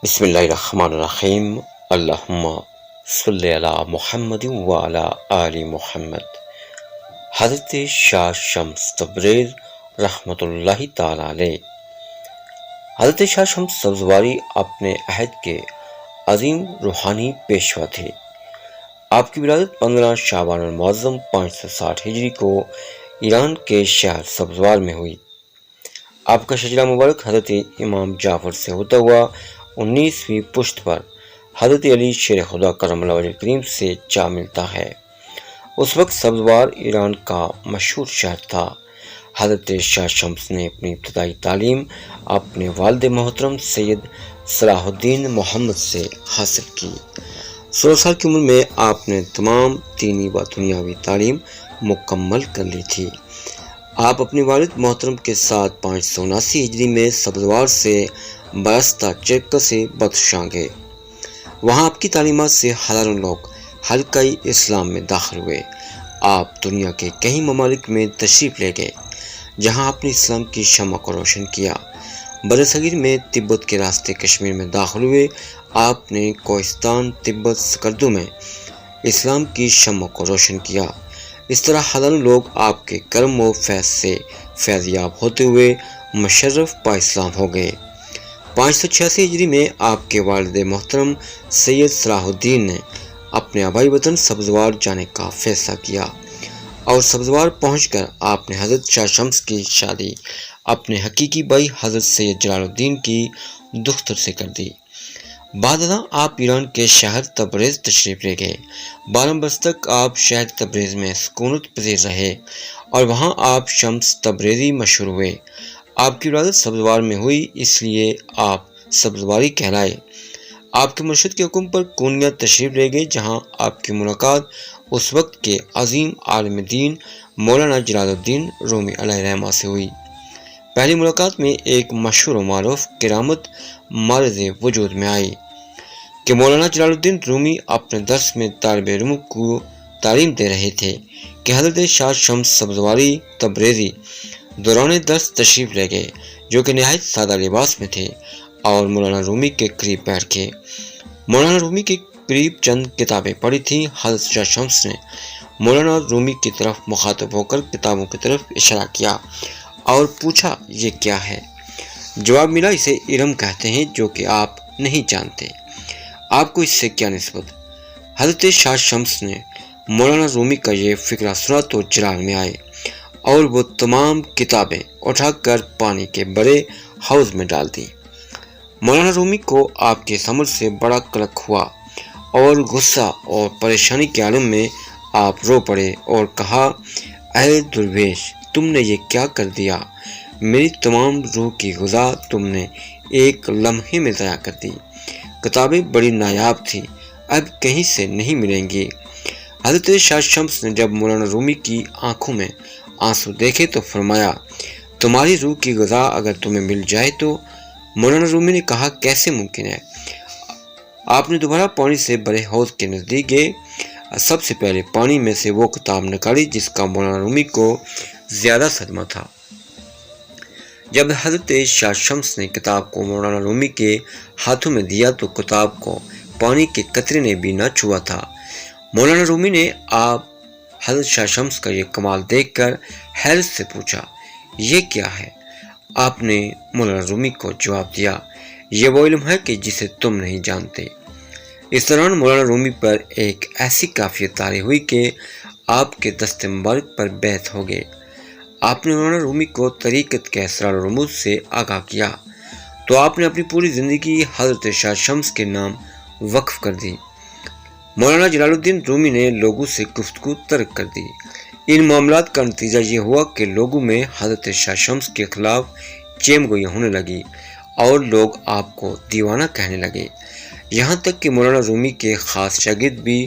بسم اللہ الرحمن الرحیم۔ اللہم صلی علی محمد وعلی آل محمد۔ حضرت شاہ شمس تبریز رحمۃ اللہ تعالی علیہ۔ حضرت شاہ شمس سبزواری اپنے عہد کے عظیم روحانی پیشوا تھے۔ آپ کی ولادت 15 شعبان المعظم 560 ہجری کو ایران کے شہر سبزوار میں ہوئی۔ آپ کا شجرہ مبارک حضرت امام جعفر سے ہوتا ہوا 19ویں پشت پر حضرت علی شیر خدا کرم اللہ وجہ کریم سے جا ملتا ہے۔ اس وقت سبزوار ایران کا مشہور شہر تھا۔ حضرت شاہ شمس نے اپنی ابتدائی تعلیم اپنے والد محترم سید صلاح الدین محمد سے حاصل کی۔ 16 سال کی عمر میں آپ نے تمام دینی و دنیاوی تعلیم مکمل کر لی تھی۔ آپ اپنے والد محترم کے ساتھ 579 ہجری میں سبزوار سے برستہ چرکہ سے بدخشاں گئے۔ وہاں آپ کی تعلیمات سے ہزاروں لوگ حلقہ اسلام میں داخل ہوئے۔ آپ دنیا کے کئی ممالک میں تشریف لے گئے جہاں آپ نے اسلام کی شمع کو روشن کیا۔ برصغیر میں تبت کے راستے کشمیر میں داخل ہوئے۔ آپ نے کوہستان، تبت، سکردو میں اسلام کی شمع کو روشن کیا۔ اس طرح ہزاروں لوگ آپ کے کرم و فیض سے فیض یاب ہوتے ہوئے مشرف با اسلام ہو گئے۔ 586 ہجری میں آپ کے والد محترم سید صلاح الدین نے اپنے آبائی وطن سبزوار جانے کا فیصلہ کیا اور سبزوار پہنچ کر آپ نے حضرت شاہ شمس کی شادی اپنے حقیقی بھائی حضرت سید جلال الدین کی دختر سے کر دی۔ بعد ازاں آپ ایران کے شہر تبریز تشریف لے گئے۔ 12 برس تک آپ شہر تبریز میں سکونت پذیر رہے اور وہاں آپ شمس تبریزی مشہور ہوئے۔ آپ کی ولادت سبزوار میں ہوئی، اس لیے آپ سبزواری کہلائے۔ آپ کے مرشد کے حکم پر کونیا تشریف لے گئے جہاں آپ کی ملاقات اس وقت کے عظیم عالم دین مولانا جلال الدین رومی علیہ رحمہ سے ہوئی۔ پہلی ملاقات میں ایک مشہور و معروف کرامت معرض وجود میں آئی کہ مولانا جلال الدین رومی اپنے درس میں طالب علموں کو تعلیم دے رہے تھے کہ حضرت شاہ شمس سبزواری تبریزی دوران درس تشریف لے گئے جو کہ نہایت سادہ لباس میں تھے اور مولانا رومی کے قریب بیٹھ کے مولانا رومی کے قریب چند کتابیں پڑھی تھیں۔ حضرت شاہ شمس نے مولانا رومی کی طرف مخاطب ہو کر کتابوں کی طرف اشارہ کیا اور پوچھا یہ کیا ہے؟ جواب ملا اسے علم کہتے ہیں جو کہ آپ نہیں جانتے، آپ کو اس سے کیا نسبت؟ حضرت شاہ شمس نے مولانا رومی کا یہ فقرہ سنا تو جلال میں آئے اور وہ تمام کتابیں اٹھا کر پانی کے بڑے حوض میں ڈال دی۔ مولانا رومی کو آپ کے عمل سے بڑا قلق ہوا اور غصہ اور پریشانی کے عالم میں آپ رو پڑے اور کہا، اے درویش، تم نے یہ کیا کر دیا؟ میری تمام روح کی غذا تم نے ایک لمحے میں ضائع کر دی۔ کتابیں بڑی نایاب تھیں، اب کہیں سے نہیں ملیں گی۔ حضرت شاہ شمس نے جب مولانا رومی کی آنکھوں میں آنسو دیکھے تو فرمایا، تمہاری روح کی غذا اگر تمہیں مل جائے تو؟ مولانا رومی نے کہا، کیسے ممکن ہے؟ آپ نے دوبارہ پانی سے بڑے حوض کے نزدیک گئے، سب سے پہلے پانی میں سے وہ کتاب نکالی جس کا مولانا رومی کو زیادہ صدمہ تھا۔ جب حضرت شاہ شمس نے کتاب کو مولانا رومی کے ہاتھوں میں دیا تو کتاب کو پانی کے قطرے نے بھی نہ چھوا تھا۔ مولانا رومی نے آپ حضرت شاہ شمس کا یہ کمال دیکھ کر حیرت سے پوچھا، یہ کیا ہے؟ آپ نے مولانا رومی کو جواب دیا، یہ وہ علم ہے کہ جسے تم نہیں جانتے۔ اس دوران مولانا رومی پر ایک ایسی کافیت طاری ہوئی کہ آپ کے دست مبارک پر بیعت ہو گئے۔ آپ نے مولانا رومی کو طریقت کے اسرار و رموز سے آگاہ کیا تو آپ نے اپنی پوری زندگی حضرت شاہ شمس کے نام وقف کر دی۔ مولانا جلال الدین رومی نے لوگوں سے گفتگو ترک کر دی۔ ان معاملات کا نتیجہ یہ ہوا کہ لوگوں میں حضرت شاہ شمس کے خلاف چیم گوئی ہونے لگی اور لوگ آپ کو دیوانہ کہنے لگے، یہاں تک کہ مولانا رومی کے خاص شاگرد بھی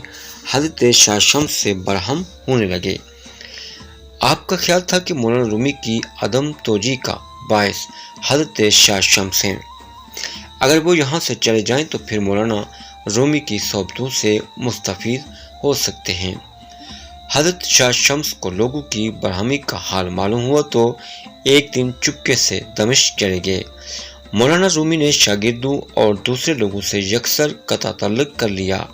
حضرت شاہ شمس سے برہم ہونے لگے۔ آپ کا خیال تھا کہ مولانا رومی کی عدم توجیہ کا باعث حضرت شاہ شمس ہیں، اگر وہ یہاں سے چلے جائیں تو پھر مولانا رومی کی صحبتوں سے مستفید ہو سکتے ہیں۔ حضرت شاہ شمس کو لوگوں کی برہمی کا حال معلوم ہوا تو ایک دن چپکے سے دمشق چلے گئے۔ مولانا رومی نے شاگردوں اور دوسرے لوگوں سے یکسر قطع تعلق کر لیا۔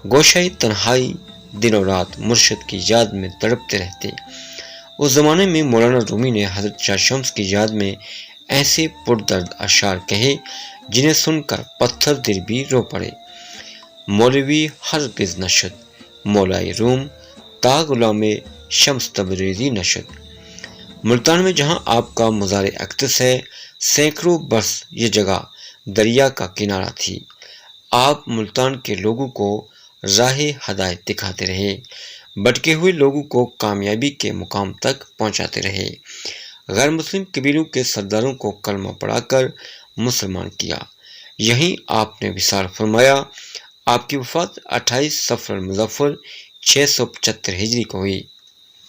گوشۂ تنہائی دن و رات مرشد کی یاد میں تڑپتے رہتے۔ اس زمانے میں مولانا رومی نے حضرت شاہ شمس کی یاد میں ایسے پردرد اشعار کہے جنہیں سن کر پتھر دل بھی رو پڑے۔ مولوی ہرگز نشد مولائے روم تا غلام شمس تبریزی نشد۔ ملتان میں جہاں آپ کا مزار اقدس ہے، سینکڑوں برس یہ جگہ دریا کا کنارہ تھی۔ آپ ملتان کے لوگوں کو راہ ہدایت دکھاتے رہے، بھٹکے ہوئے لوگوں کو کامیابی کے مقام تک پہنچاتے رہے۔ غیر مسلم قبیلوں کے سرداروں کو کلمہ پڑھا کر مسلمان کیا۔ یہیں آپ نے وصال فرمایا۔ آپ کی وفات 28 صفر المظفر 675 ہجری کو ہوئی۔